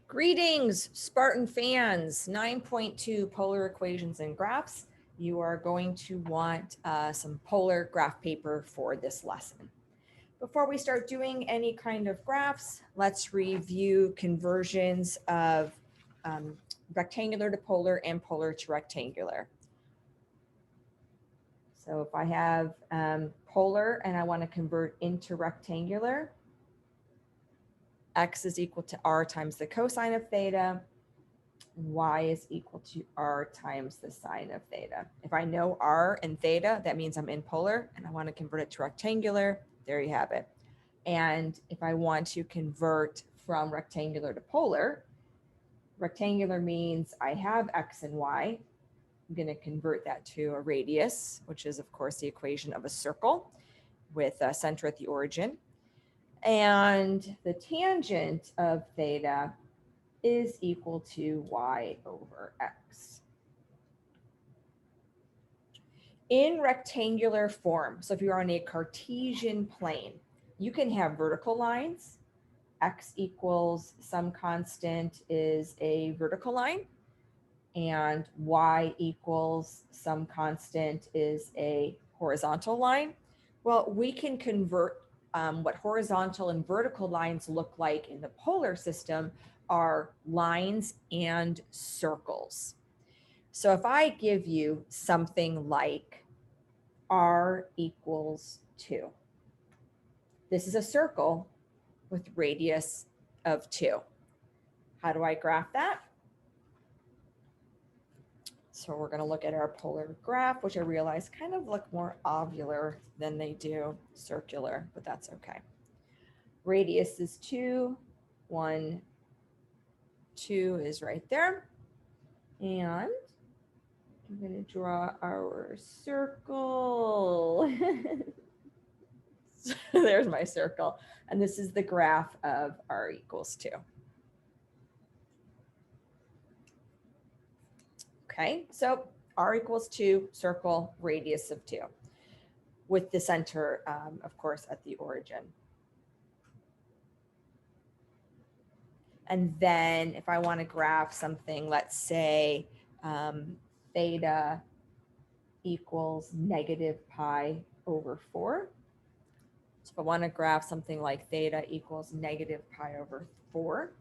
Greetings, Spartan fans. 9.2 polar equations and graphs. You are going to want some polar graph paper for this lesson. Before we start doing any kind of graphs, let's review conversions of rectangular to polar and polar to rectangular. So if I have polar and I want to convert into rectangular, x is equal to r times the cosine of theta, y is equal to r times the sine of theta. If I know r and theta, that means I'm in polar and I want to convert it to rectangular. There you have it. And if I want to convert from rectangular to polar, rectangular means I have x and y. I'm going to convert that to a radius, which is of course the equation of a circle with a center at the origin. And the tangent of theta is equal to y over x. In rectangular form, so if you're on a Cartesian plane, you can have vertical lines. X equals some constant is a vertical line, and y equals some constant is a horizontal line. Well, we can convert what horizontal and vertical lines look like in the polar system are lines and circles. So if I give you something like r equals 2, this is a circle with radius of 2. How do I graph that? So we're going to look at our polar graph, which I realize kind of look more ovular than they do circular, but that's okay. Radius is 2, 1, 2 is right there. And I'm going to draw our circle. So there's my circle. And this is the graph of r equals 2. Okay, so r equals 2, circle, radius of 2, with the center, of course, at the origin. And then if I want to graph something, let's say theta equals negative pi over 4. So if I want to graph something like theta equals negative pi over 4,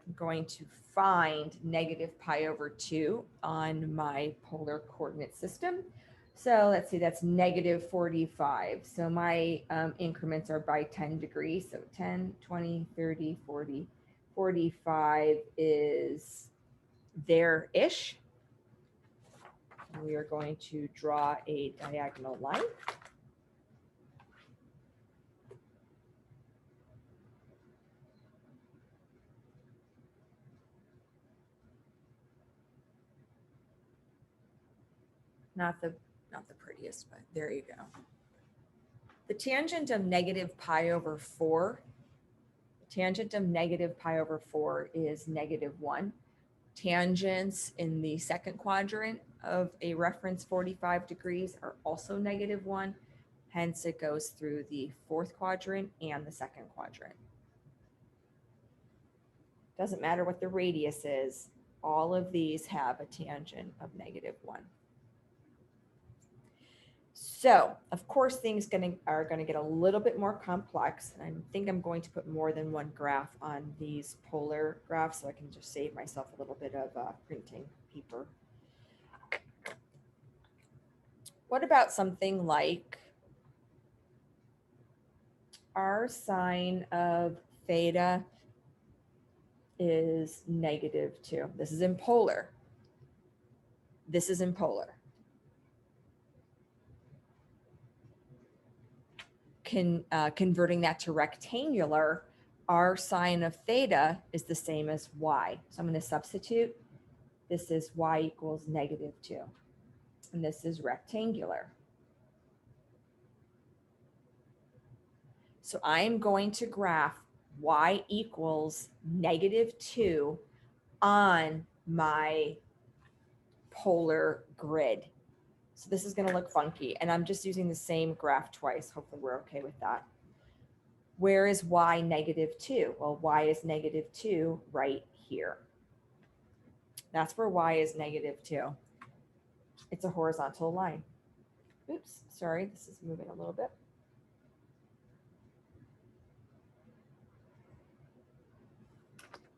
I'm going to find negative pi over 2 on my polar coordinate system. So let's see, that's negative 45. So my increments are by 10 degrees. So 10, 20, 30, 40, 45 is there-ish. We are going to draw a diagonal line. Not the prettiest, but there you go. The tangent of negative pi over 4, tangent of negative pi over 4 is negative 1. Tangents in the second quadrant of a reference 45 degrees are also negative 1. Hence, it goes through the fourth quadrant and the second quadrant. Doesn't matter what the radius is, all of these have a tangent of negative 1. So, of course, things are going to get a little bit more complex. And I think I'm going to put more than one graph on these polar graphs so I can just save myself a little bit of printing paper. What about something like r sine of theta is negative 2. This is in polar. This is in polar. Converting that to rectangular, r sine of theta is the same as y. So I'm going to substitute. This is y equals negative 2. And this is rectangular. So I'm going to graph y equals negative 2 on my polar grid. So this is going to look funky, and I'm just using the same graph twice. Hopefully we're okay with that. Where is y -2? Well, y is -2 right here. That's where y is -2. It's a horizontal line. Oops, sorry, this is moving a little bit.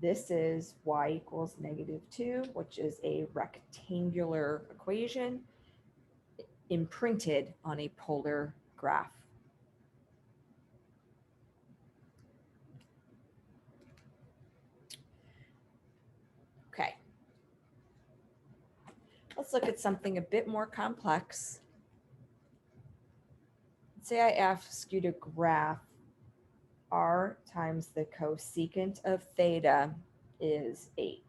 This is y equals -2, which is a rectangular equation imprinted on a polar graph. Okay. Let's look at something a bit more complex. Say I ask you to graph r times the cosecant of theta is 8.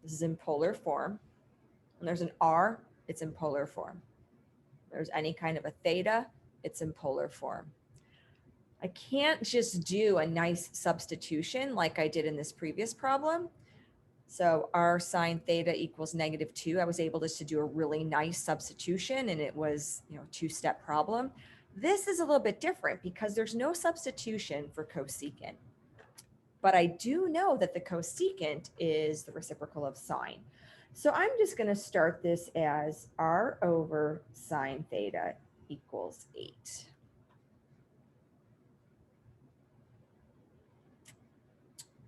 This is in polar form. When there's an r, it's in polar form. If there's any kind of a theta, it's in polar form. I can't just do a nice substitution like I did in this previous problem. So r sine theta equals -2. I was able just to do a really nice substitution, and it was, a two-step problem. This is a little bit different because there's no substitution for cosecant. But I do know that the cosecant is the reciprocal of sine. So I'm just going to start this as r over sine theta equals 8.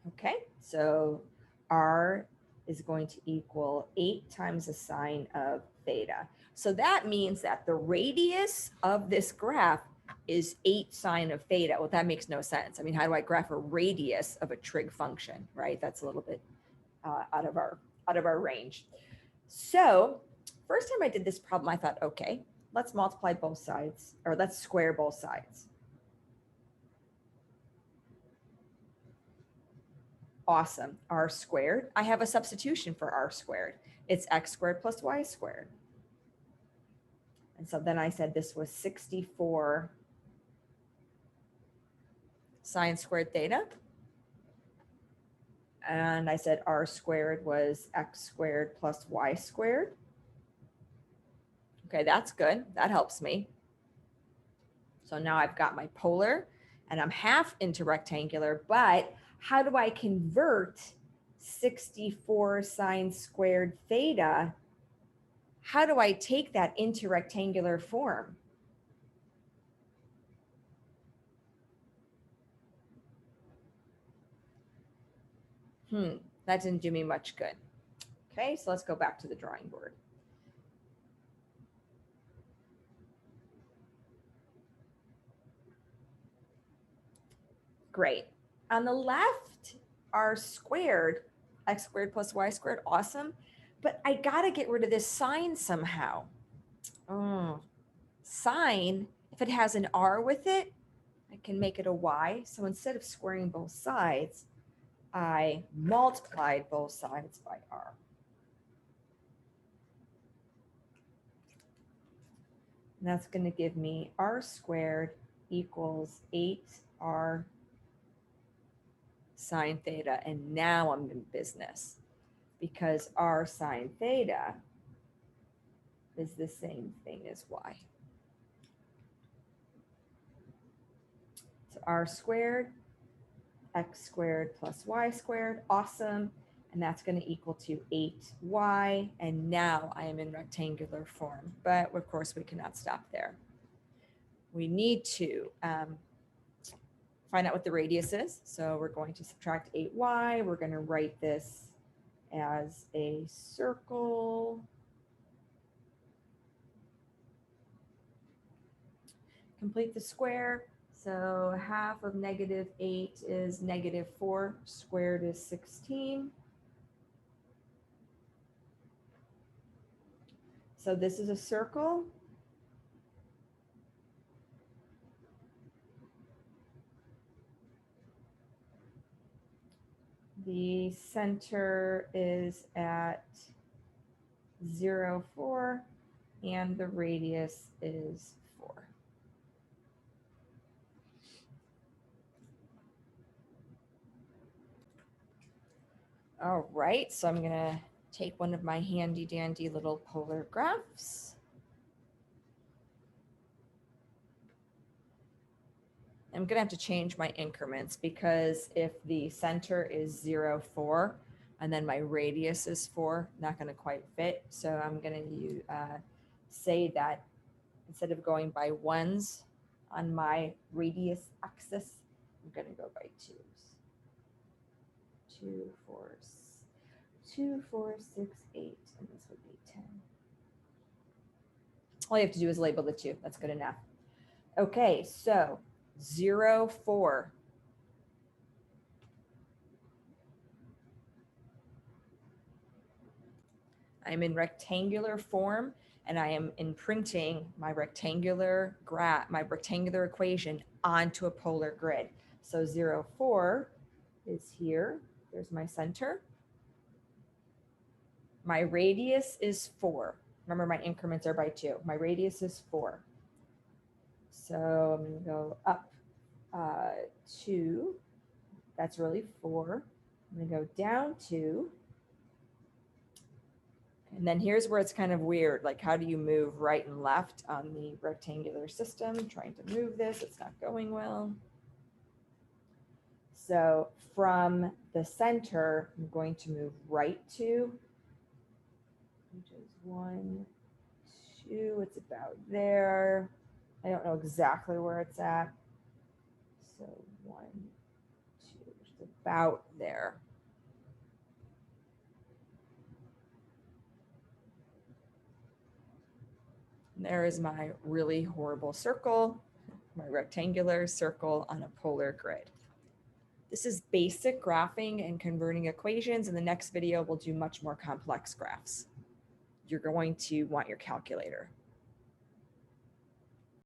Okay, so r is going to equal 8 times the sine of theta. So that means that the radius of this graph is 8 sine of theta. Well, that makes no sense. I mean, how do I graph a radius of a trig function, right? That's a little bit out of our range. So first time I did this problem, I thought, okay, let's multiply both sides, or let's square both sides. Awesome, r squared. I have a substitution for r squared. It's x squared plus y squared. And so then I said this was 64 sine squared theta. And I said r squared was x squared plus y squared. Okay, that's good. That helps me. So now I've got my polar and I'm half into rectangular, but how do I convert 64 sine squared theta? How do I take that into rectangular form? That didn't do me much good. Okay, so let's go back to the drawing board. Great. On the left, r squared, x squared plus y squared, awesome. But I got to get rid of this sine somehow. Sine, if it has an r with it, I can make it a y. So instead of squaring both sides, I multiplied both sides by r. And that's going to give me r squared equals 8r sine theta. And now I'm in business because r sine theta is the same thing as y. So r squared, x squared plus y squared, awesome. And that's going to equal to 8y. And now I am in rectangular form. But of course, we cannot stop there. We need to find out what the radius is. So we're going to subtract 8y. We're going to write this as a circle. Complete the square. So half of -8 is -4. Squared is 16. So this is a circle. The center is at 0, 4, and the radius is 4. All right, so I'm going to take one of my handy dandy little polar graphs. I'm gonna have to change my increments because if the center is 0, 4, and then my radius is 4, not gonna quite fit. So I'm gonna say that instead of going by ones on my radius axis, I'm gonna go by twos. 2, 4, 2, 4, 6, 8, and this would be 10. All you have to do is label the 2. That's good enough. Okay, so 0, 4. I'm in rectangular form, and I am imprinting my rectangular equation onto a polar grid. So 0, 4 is here. There's my center. My radius is 4. Remember, my increments are by 2. My radius is 4. So I'm going to go up 2. That's really 4. I'm going to go down 2. And then here's where it's kind of weird. Like, how do you move right and left on the rectangular system? I'm trying to move this. It's not going well. So from the center, I'm going to move right 2, which is 1, 2. It's about there. I don't know exactly where it's at. So 1, 2, which is about there. And there is my really horrible circle, my rectangular circle on a polar grid. This is basic graphing and converting equations. In the next video, we'll do much more complex graphs. You're going to want your calculator.